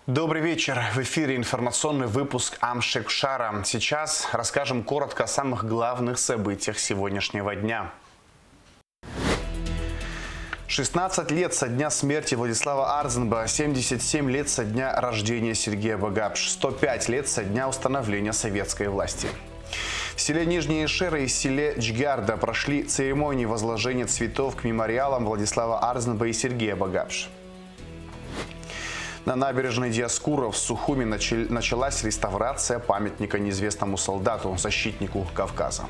Добрый вечер. В эфире информационный выпуск Амшекшара. Сейчас расскажем коротко о самых главных событиях сегодняшнего дня. 16 лет со дня смерти Владислава Арзенба, 77 лет со дня рождения Сергея Багапш, 105 лет со дня установления советской власти. В селе Нижние Шеры и селе Джгарда прошли церемонии возложения цветов к мемориалам Владислава Арзенба и Сергея Багапш. На набережной Диаскура в Сухуми началась реставрация памятника неизвестному солдату, защитнику Кавказа.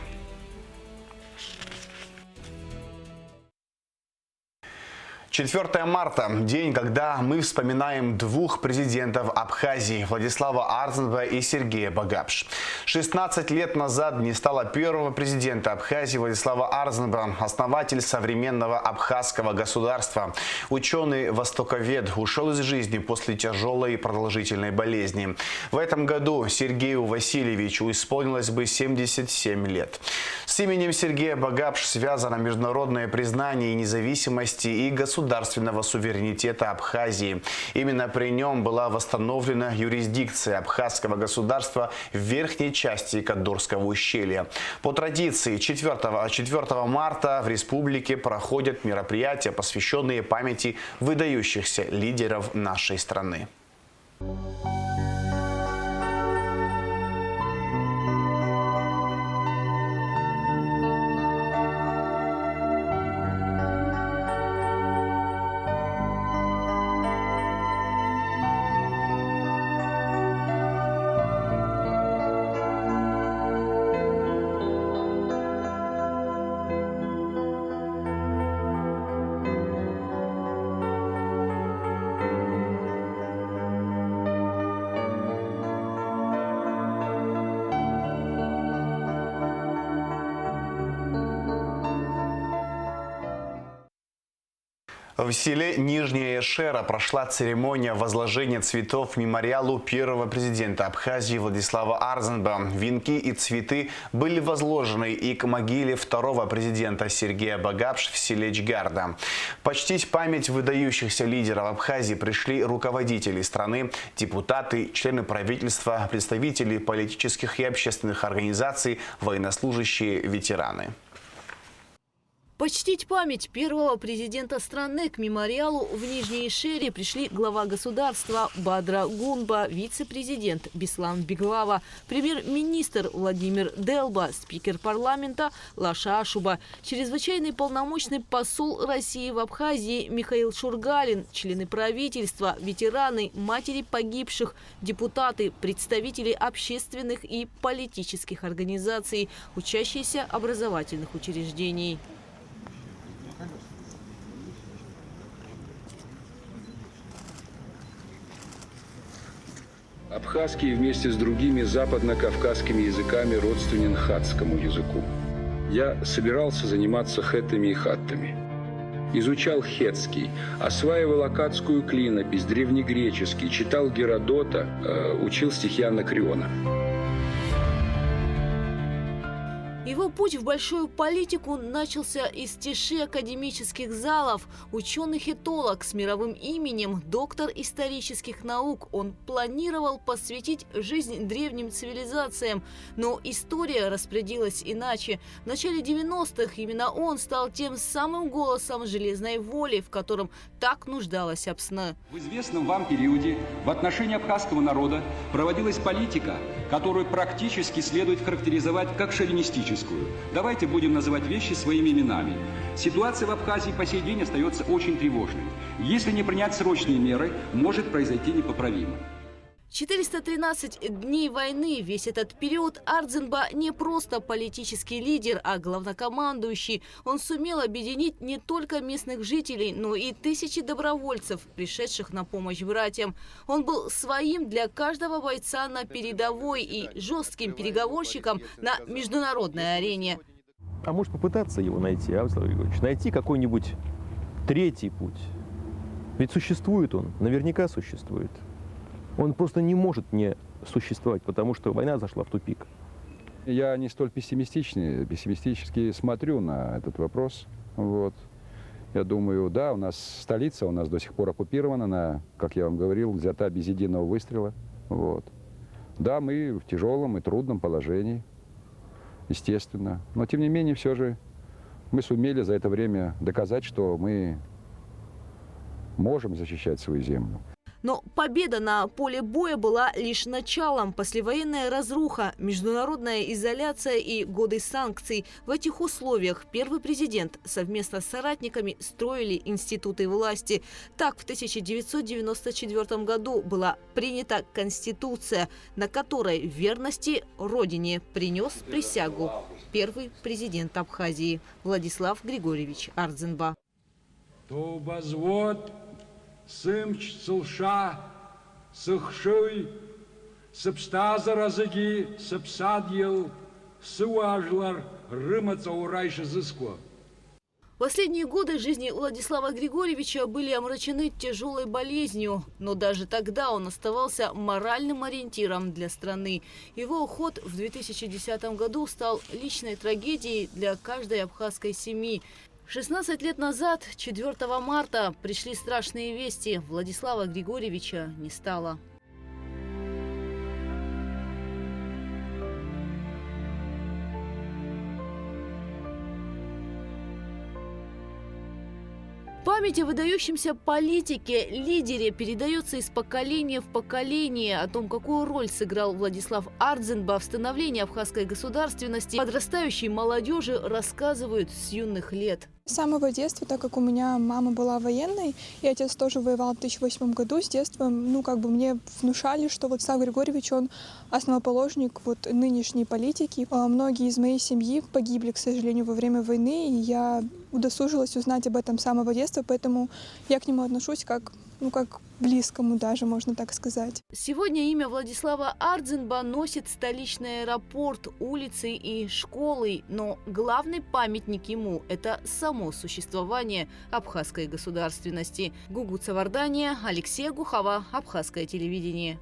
«4 марта – день, когда мы вспоминаем двух президентов Абхазии – Владислава Арзенба и Сергея Багапш. 16 лет назад не стало первого президента Абхазии Владислава Арзенба, основатель современного абхазского государства. Ученый-востоковед ушел из жизни после тяжелой и продолжительной болезни. В этом году Сергею Васильевичу исполнилось бы 77 лет. С именем Сергея Багапш связано международное признание независимости и государственного суверенитета Абхазии. Именно при нем была восстановлена юрисдикция абхазского государства в верхней части Кадурского ущелья. По традиции 4 марта в республике проходят мероприятия, посвященные памяти выдающихся лидеров нашей страны. В селе Нижняя Шера прошла церемония возложения цветов к мемориалу первого президента Абхазии Владислава Арзенба. Венки и цветы были возложены и к могиле второго президента Сергея Багапш в селе Джгарда. Почтить память выдающихся лидеров Абхазии пришли руководители страны, депутаты, члены правительства, представители политических и общественных организаций, военнослужащие, ветераны. Почтить память первого президента страны к мемориалу в Нижней Шере пришли глава государства Бадра Гунба, вице-президент Беслан Биглава, премьер-министр Владимир Делба, спикер парламента Лаша Ашуба, чрезвычайный полномочный посол России в Абхазии Михаил Шургалин, члены правительства, ветераны, матери погибших, депутаты, представители общественных и политических организаций, учащиеся образовательных учреждений. Абхазский вместе с другими западно-кавказскими языками родственен хатскому языку. Я собирался заниматься хетами и хаттами. Изучал хетский, осваивал аккадскую клинопись, древнегреческий, читал Геродота, учил стихи Анакреона. Его путь в большую политику начался из тиши академических залов. Ученый-хетолог с мировым именем, доктор исторических наук. Он планировал посвятить жизнь древним цивилизациям, но история распорядилась иначе. В начале 90-х именно он стал тем самым голосом железной воли, в котором так нуждалась Апсна. В известном вам периоде в отношении абхазского народа проводилась политика, которую практически следует характеризовать как шовинистическую. Давайте будем называть вещи своими именами. Ситуация в Абхазии по сей день остается очень тревожной. Если не принять срочные меры, может произойти непоправимое. 413 дней войны. Весь этот период Арзенба не просто политический лидер, а главнокомандующий. Он сумел объединить не только местных жителей, но и тысячи добровольцев, пришедших на помощь братьям. Он был своим для каждого бойца на передовой и жестким переговорщиком на международной арене. А может попытаться его найти, Владислав Григорьевич? Найти какой-нибудь третий путь? Ведь существует он, наверняка существует. Он просто не может не существовать, потому что война зашла в тупик. Я не столь пессимистически смотрю на этот вопрос. Вот. Я думаю, да, у нас столица, у нас до сих пор оккупирована, она, как я вам говорил, взята без единого выстрела. Вот. Да, мы в тяжелом и трудном положении, естественно. Но, тем не менее, все же мы сумели за это время доказать, что мы можем защищать свою землю. Но победа на поле боя была лишь началом. Послевоенная разруха, международная изоляция и годы санкций. В этих условиях первый президент совместно с соратниками строили институты власти. Так, в 1994 году была принята Конституция, на которой в верности Родине принес присягу первый президент Абхазии Владислав Григорьевич Ардзинба. Сымч сылша, сыхшуй, сыпстаза разыги, сыпсадьел, сыуажлар, рымаца урайша зыско. Последние годы жизни Владислава Григорьевича были омрачены тяжелой болезнью, но даже тогда он оставался моральным ориентиром для страны. Его уход в 2010 году стал личной трагедией для каждой абхазской семьи. 16 лет назад, 4 марта, пришли страшные вести. Владислава Григорьевича не стало. Память о выдающемся политике, лидере передается из поколения в поколение. О том, какую роль сыграл Владислав Ардзинба в становлении абхазской государственности, подрастающей молодежи рассказывают с юных лет. С самого детства, так как у меня мама была военной, и отец тоже воевал в 2008 году, с детства, мне внушали, что Владислав Григорьевич, он основоположник нынешней политики. Многие из моей семьи погибли, к сожалению, во время войны, и я удосужилась узнать об этом с самого детства, поэтому я к нему отношусь как к близкому даже, можно так сказать. Сегодня имя Владислава Ардзинба носит столичный аэропорт, улицы и школы, но главный памятник ему – это само существование абхазской государственности. Гугу Цавардания, Алексей Гухова, Абхазское телевидение.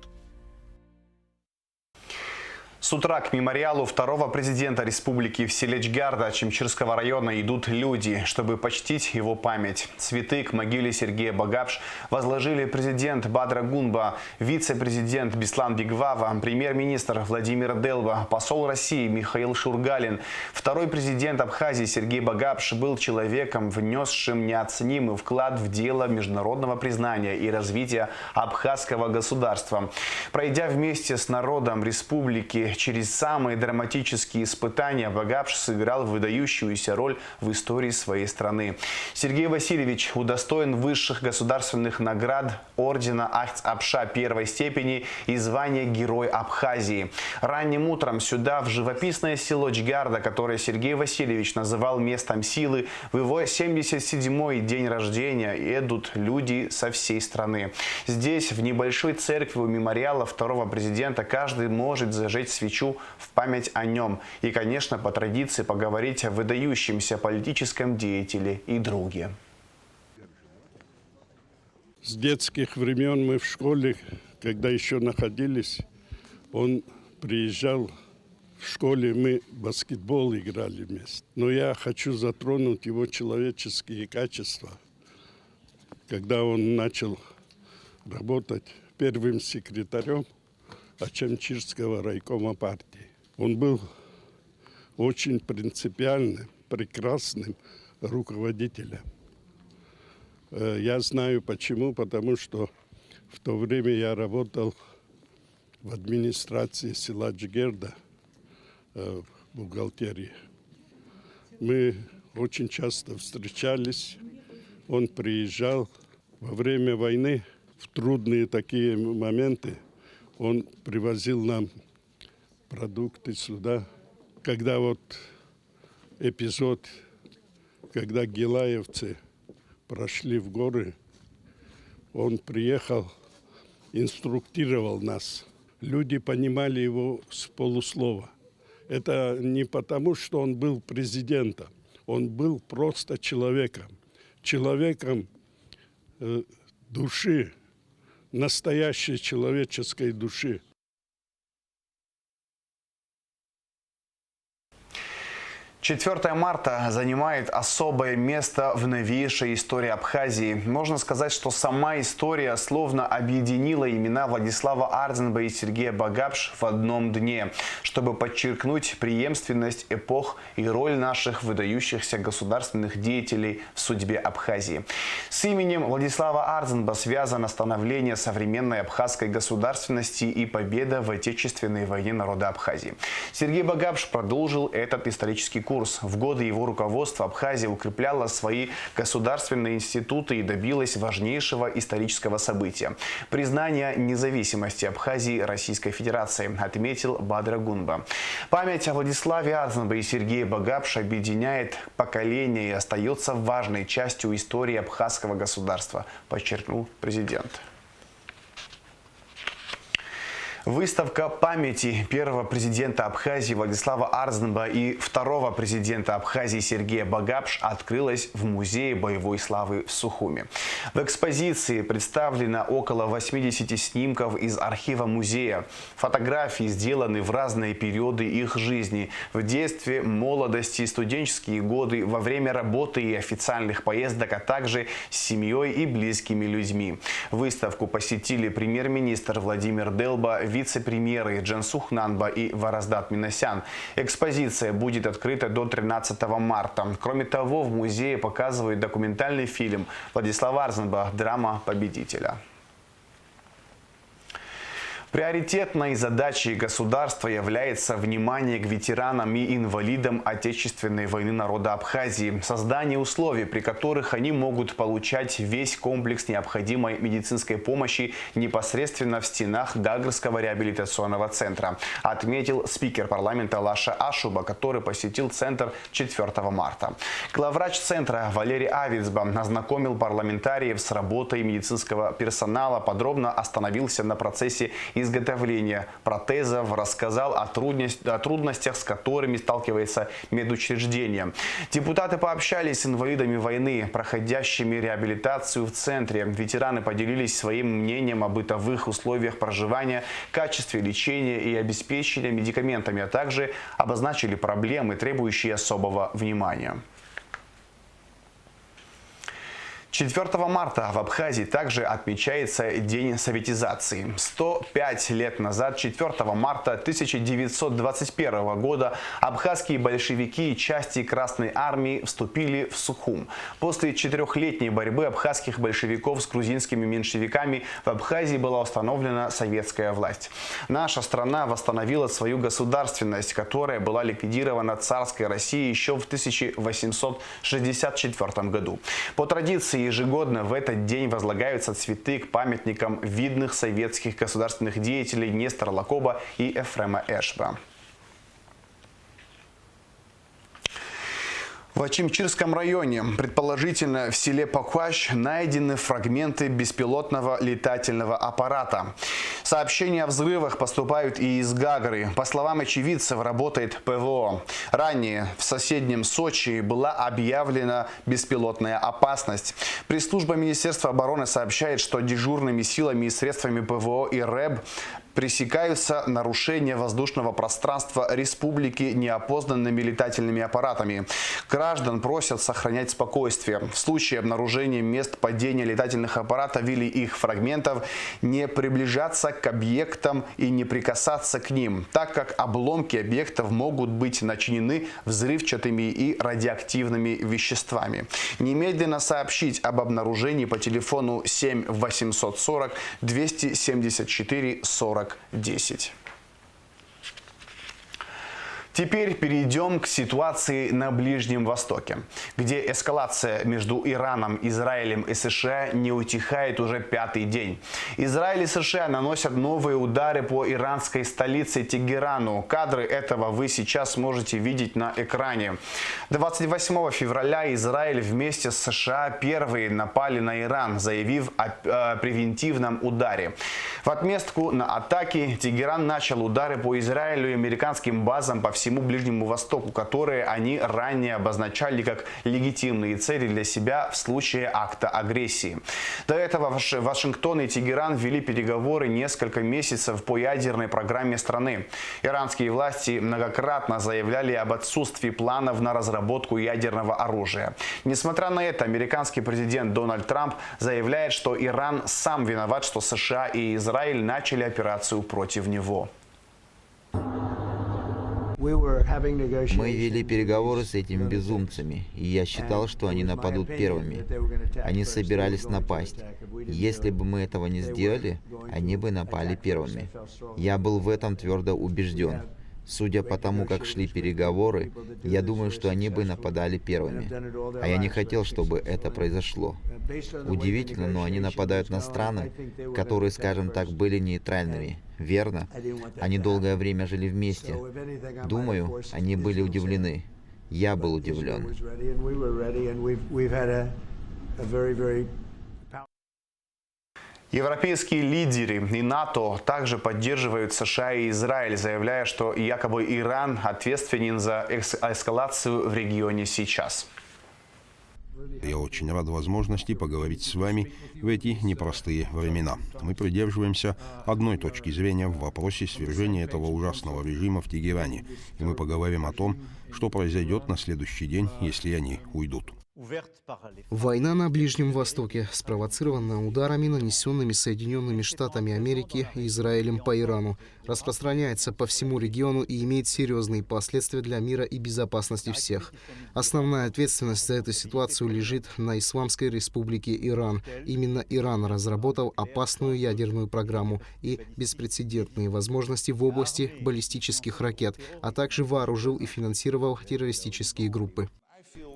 С утра к мемориалу второго президента республики Вселечгарда Чемчирского района идут люди, чтобы почтить его память. Цветы к могиле Сергея Багапш возложили президент Бадра Гунба, вице-президент Беслан Бигвава, премьер-министр Владимир Делба, посол России Михаил Шургалин. Второй президент Абхазии Сергей Багапш был человеком, внесшим неоценимый вклад в дело международного признания и развития абхазского государства. Пройдя вместе с народом республики через самые драматические испытания, Багапш сыграл выдающуюся роль в истории своей страны. Сергей Васильевич удостоен высших государственных наград ордена Ахц-Апша первой степени и звания Герой Абхазии. Ранним утром сюда, в живописное село Чгарда, которое Сергей Васильевич называл местом силы, в его 77-й день рождения едут люди со всей страны. Здесь, в небольшой церкви у мемориала второго президента, каждый может зажечь свечу в память о нем и, конечно, по традиции поговорить о выдающемся политическом деятеле и друге. С детских времен мы в школе, когда еще находились, он приезжал в школе, мы баскетбол играли вместе. Но я хочу затронуть его человеческие качества. Когда он начал работать первым секретарем Чемчирского райкома партии. Он был очень принципиальным, прекрасным руководителем. Я знаю почему, потому что в то время я работал в администрации села Чгарда, в бухгалтерии. Мы очень часто встречались, он приезжал во время войны, в трудные такие моменты. Он привозил нам продукты сюда. Когда эпизод, когда гилаевцы прошли в горы, он приехал, инструктировал нас. Люди понимали его с полуслова. Это не потому, что он был президентом. Он был просто человеком. Человеком души. Настоящей человеческой души. 4 марта занимает особое место в новейшей истории Абхазии. Можно сказать, что сама история словно объединила имена Владислава Арзенба и Сергея Багапш в одном дне, чтобы подчеркнуть преемственность эпох и роль наших выдающихся государственных деятелей в судьбе Абхазии. С именем Владислава Арзенба связано становление современной абхазской государственности и победа в Отечественной войне народа Абхазии. Сергей Багапш продолжил этот исторический курс. В годы его руководства Абхазия укрепляла свои государственные институты и добилась важнейшего исторического события – признания независимости Абхазии Российской Федерации, отметил Бадра Гунба. Память о Владиславе Арзенбе и Сергее Багапш объединяет поколения и остается важной частью истории абхазского государства, подчеркнул президент. Выставка памяти первого президента Абхазии Владислава Арзенба и второго президента Абхазии Сергея Багапш открылась в Музее боевой славы в Сухуми. В экспозиции представлено около 80 снимков из архива музея. Фотографии сделаны в разные периоды их жизни – в детстве, молодости, студенческие годы, во время работы и официальных поездок, а также с семьей и близкими людьми. Выставку посетили премьер-министр Владимир Делба, вице-премьеры Джансух Нанба и Вараздат Минасян. Экспозиция будет открыта до 13 марта. Кроме того, в музее показывают документальный фильм Владислава Арзенба «Драма победителя». Приоритетной задачей государства является внимание к ветеранам и инвалидам Отечественной войны народа Абхазии, создание условий, при которых они могут получать весь комплекс необходимой медицинской помощи непосредственно в стенах Гагрского реабилитационного центра, отметил спикер парламента Лаша Ашуба, который посетил центр 4 марта. Главврач центра Валерий Авицба ознакомил парламентариев с работой медицинского персонала, подробно остановился на процессе изготовления протезов, рассказал о трудностях, с которыми сталкивается медучреждение. Депутаты пообщались с инвалидами войны, проходящими реабилитацию в центре. Ветераны поделились своим мнением о бытовых условиях проживания, качестве лечения и обеспечения медикаментами, а также обозначили проблемы, требующие особого внимания. 4 марта в Абхазии также отмечается День советизации. 105 лет назад, 4 марта 1921 года, абхазские большевики и части Красной армии вступили в Сухум. После 4-летней борьбы абхазских большевиков с грузинскими меньшевиками в Абхазии была установлена советская власть. Наша страна восстановила свою государственность, которая была ликвидирована царской Россией еще в 1864 году. По традиции, ежегодно в этот день возлагаются цветы к памятникам видных советских государственных деятелей Нестора Лакоба и Ефрема Эшба. В Ачимчирском районе, предположительно в селе Покуащ, найдены фрагменты беспилотного летательного аппарата. Сообщения о взрывах поступают и из Гагры. По словам очевидцев, работает ПВО. Ранее в соседнем Сочи была объявлена беспилотная опасность. Пресс-служба Министерства обороны сообщает, что дежурными силами и средствами ПВО и РЭБ пресекаются нарушения воздушного пространства республики неопознанными летательными аппаратами. Граждан просят сохранять спокойствие. В случае обнаружения мест падения летательных аппаратов или их фрагментов не приближаться к объектам и не прикасаться к ним, так как обломки объектов могут быть начинены взрывчатыми и радиоактивными веществами. Немедленно сообщить об обнаружении по телефону 7 840 274 40 10. Теперь перейдем к ситуации на Ближнем Востоке, где эскалация между Ираном, Израилем и США не утихает уже 5-й день. Израиль и США наносят новые удары по иранской столице Тегерану. Кадры этого вы сейчас можете видеть на экране. 28 февраля Израиль вместе с США первые напали на Иран, заявив о превентивном ударе. В отместку на атаки Тегеран начал удары по Израилю и американским базам по всему Ближнему Востоку, которые они ранее обозначали как легитимные цели для себя в случае акта агрессии. До этого Вашингтон и Тегеран вели переговоры несколько месяцев по ядерной программе страны. Иранские власти многократно заявляли об отсутствии планов на разработку ядерного оружия. Несмотря на это, американский президент Дональд Трамп заявляет, что Иран сам виноват, что США и Израиль начали операцию против него. Мы вели переговоры с этими безумцами, и я считал, что они нападут первыми. Они собирались напасть. Если бы мы этого не сделали, они бы напали первыми. Я был в этом твердо убежден. Судя по тому, как шли переговоры, я думаю, что они бы нападали первыми. А я не хотел, чтобы это произошло. Удивительно, но они нападают на страны, которые, скажем так, были нейтральными. Верно? Они долгое время жили вместе. Думаю, они были удивлены. Я был удивлен. Европейские лидеры и НАТО также поддерживают США и Израиль, заявляя, что якобы Иран ответственен за эскалацию в регионе сейчас. Я очень рад возможности поговорить с вами в эти непростые времена. Мы придерживаемся одной точки зрения в вопросе свержения этого ужасного режима в Тегеране. И мы поговорим о том, что произойдет на следующий день, если они уйдут. Война на Ближнем Востоке спровоцирована ударами, нанесенными Соединенными Штатами Америки и Израилем по Ирану, распространяется по всему региону и имеет серьезные последствия для мира и безопасности всех. Основная ответственность за эту ситуацию лежит на Исламской Республике Иран. Именно Иран разработал опасную ядерную программу и беспрецедентные возможности в области баллистических ракет, а также вооружил и финансировал террористические группы.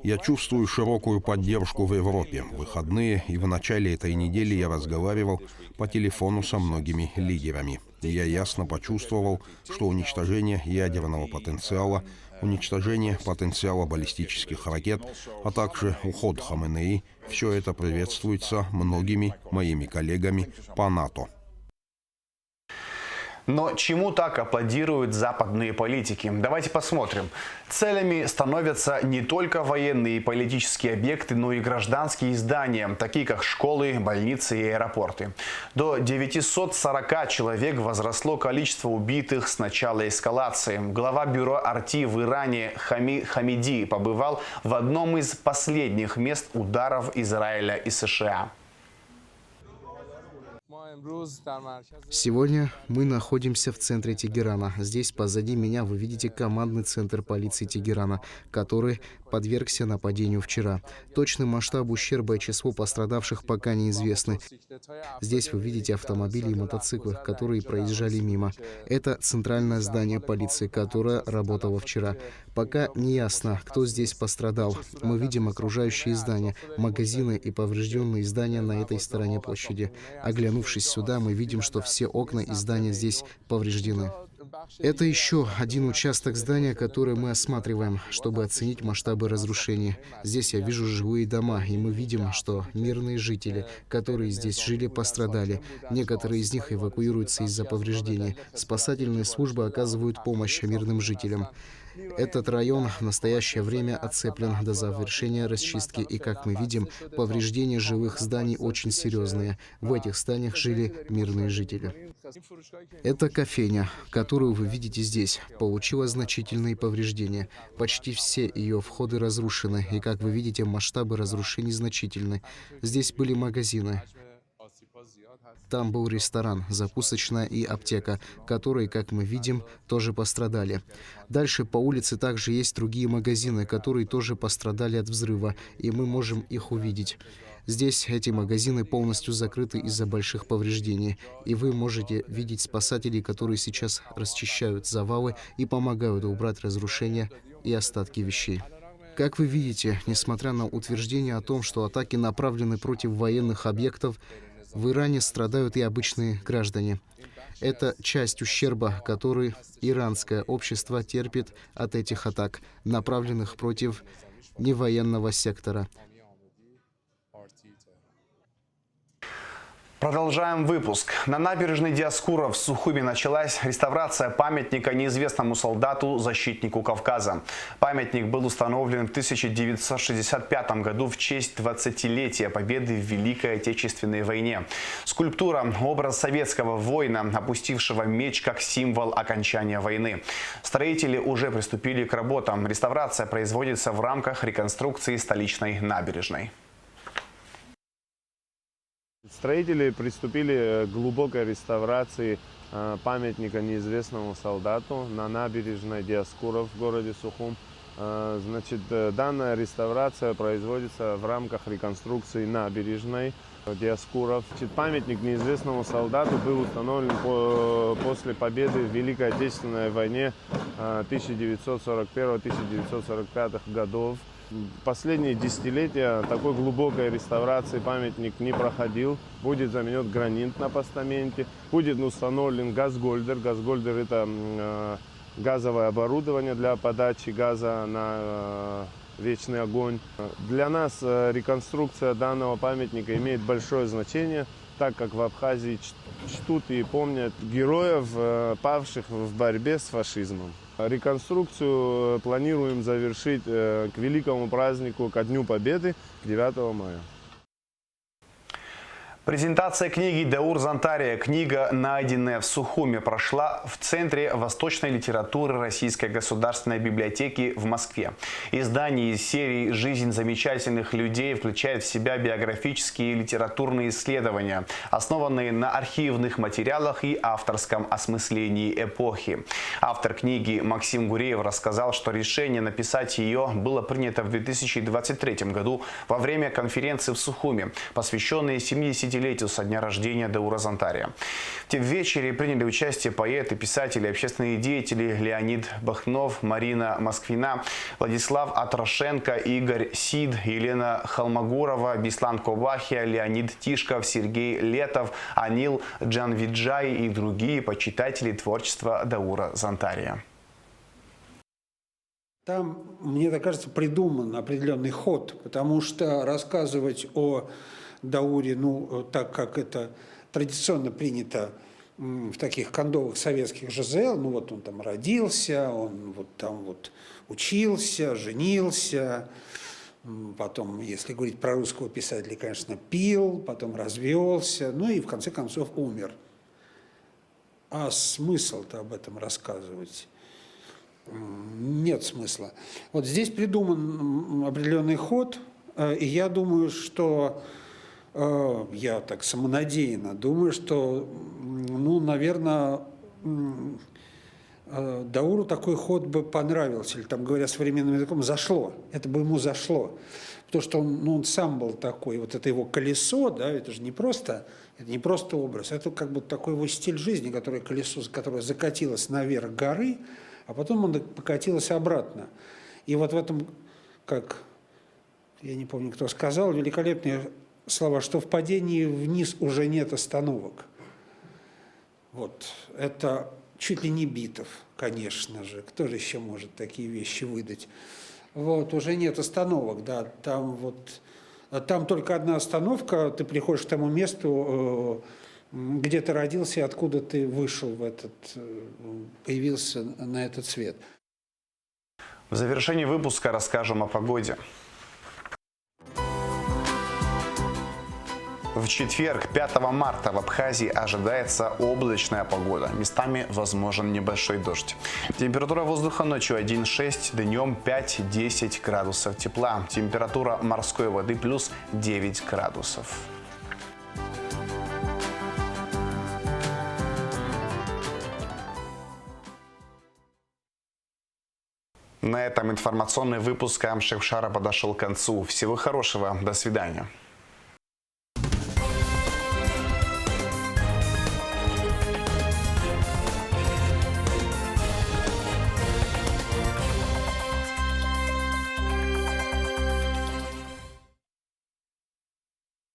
Я чувствую широкую поддержку в Европе. В выходные и в начале этой недели я разговаривал по телефону со многими лидерами. И я ясно почувствовал, что уничтожение ядерного потенциала, уничтожение потенциала баллистических ракет, а также уход Хаменеи – все это приветствуется многими моими коллегами по НАТО. Но чему так аплодируют западные политики? Давайте посмотрим. Целями становятся не только военные и политические объекты, но и гражданские здания, такие как школы, больницы и аэропорты. До 940 человек возросло количество убитых с начала эскалации. Глава бюро Арти в Иране Хамиди побывал в одном из последних мест ударов Израиля и США. Сегодня мы находимся в центре Тегерана. Здесь позади меня вы видите командный центр полиции Тегерана, который подвергся нападению вчера. Точный масштаб ущерба и число пострадавших пока неизвестны. Здесь вы видите автомобили и мотоциклы, которые проезжали мимо. Это центральное здание полиции, которое работало вчера. Пока не ясно, кто здесь пострадал. Мы видим окружающие здания, магазины и поврежденные здания на этой стороне площади. Оглянувшись сюда, мы видим, что все окна и здания здесь повреждены. Это еще один участок здания, который мы осматриваем, чтобы оценить масштабы разрушений. Здесь я вижу жилые дома, и мы видим, что мирные жители, которые здесь жили, пострадали. Некоторые из них эвакуируются из-за повреждений. Спасательные службы оказывают помощь мирным жителям. Этот район в настоящее время оцеплен до завершения расчистки, и, как мы видим, повреждения жилых зданий очень серьезные. В этих зданиях жили мирные жители. Эта кофейня, которую вы видите здесь, получила значительные повреждения. Почти все ее входы разрушены, и, как вы видите, масштабы разрушений значительны. Здесь были магазины. Там был ресторан, закусочная и аптека, которые, как мы видим, тоже пострадали. Дальше по улице также есть другие магазины, которые тоже пострадали от взрыва, и мы можем их увидеть. Здесь эти магазины полностью закрыты из-за больших повреждений, и вы можете видеть спасателей, которые сейчас расчищают завалы и помогают убрать разрушения и остатки вещей. Как вы видите, несмотря на утверждение о том, что атаки направлены против военных объектов, в Иране страдают и обычные граждане. Это часть ущерба, который иранское общество терпит от этих атак, направленных против невоенного сектора. Продолжаем выпуск. На набережной Диоскура в Сухуми началась реставрация памятника неизвестному солдату, защитнику Кавказа. Памятник был установлен в 1965 году в честь 20-летия победы в Великой Отечественной войне. Скульптура – образ советского воина, опустившего меч как символ окончания войны. Строители уже приступили к работам. Реставрация производится в рамках реконструкции столичной набережной. Строители приступили к глубокой реставрации памятника неизвестному солдату на набережной Диоскура в городе Сухум. Значит, данная реставрация производится в рамках реконструкции набережной Диоскура. Памятник неизвестному солдату был установлен после победы в Великой Отечественной войне 1941-1945 годов. Последние десятилетия такой глубокой реставрации памятник не проходил. Будет заменен гранит на постаменте, будет установлен газгольдер. Газгольдер – это газовое оборудование для подачи газа на вечный огонь. Для нас реконструкция данного памятника имеет большое значение, так как в Абхазии чтут и помнят героев, павших в борьбе с фашизмом. Реконструкцию планируем завершить к великому празднику, ко Дню Победы, 9 мая. Презентация книги «Даур Зантария». Книга, найденная в Сухуме, прошла в Центре восточной литературы Российской государственной библиотеки в Москве. Издание из серии «Жизнь замечательных людей» включает в себя биографические и литературные исследования, основанные на архивных материалах и авторском осмыслении эпохи. Автор книги Максим Гуреев рассказал, что решение написать ее было принято в 2023 году во время конференции в Сухуме, посвященной 70-летию со дня рождения Даура Зантария. В вечере приняли участие поэты, писатели, общественные деятели Леонид Бахнов, Марина Москвина, Владислав Атрошенко, Игорь Сид, Елена Холмогорова, Беслан Ковахия, Леонид Тишков, Сергей Летов, Анил Джанвиджай и другие почитатели творчества Даура Зантария. Там, мне так кажется, придуман определенный ход, потому что рассказывать о Дауре, так как это традиционно принято в таких кондовых советских ЖЗЛ, вот он там родился, он вот там вот учился, женился, потом, если говорить про русского писателя, конечно, пил, потом развелся, и в конце концов умер. А смысл-то об этом рассказывать? Нет смысла. Вот здесь придуман определенный ход, и я думаю, что я так самонадеянно думаю, что, наверное, Дауру такой ход бы понравился, или, там, говоря современным языком, зашло. Это бы ему зашло. Потому что он сам был такой, вот это его колесо, да, это же не просто образ, это как бы такой его стиль жизни, колесо, которое закатилось наверх горы, а потом он покатилось обратно. И вот в этом, как, я не помню, кто сказал, великолепные слова, что в падении вниз уже нет остановок. Вот, это чуть ли не Битов, конечно же. Кто же еще может такие вещи выдать? Вот, уже нет остановок, да, там только одна остановка, ты приходишь к тому месту, где ты родился и откуда ты вышел появился на этот свет. В завершении выпуска расскажем о погоде. В четверг, 5 марта, в Абхазии ожидается облачная погода. Местами возможен небольшой дождь. Температура воздуха ночью 1,6, днем 5-10 градусов тепла. Температура морской воды плюс 9 градусов. На этом информационный выпуск Амшевшара подошел к концу. Всего хорошего. До свидания.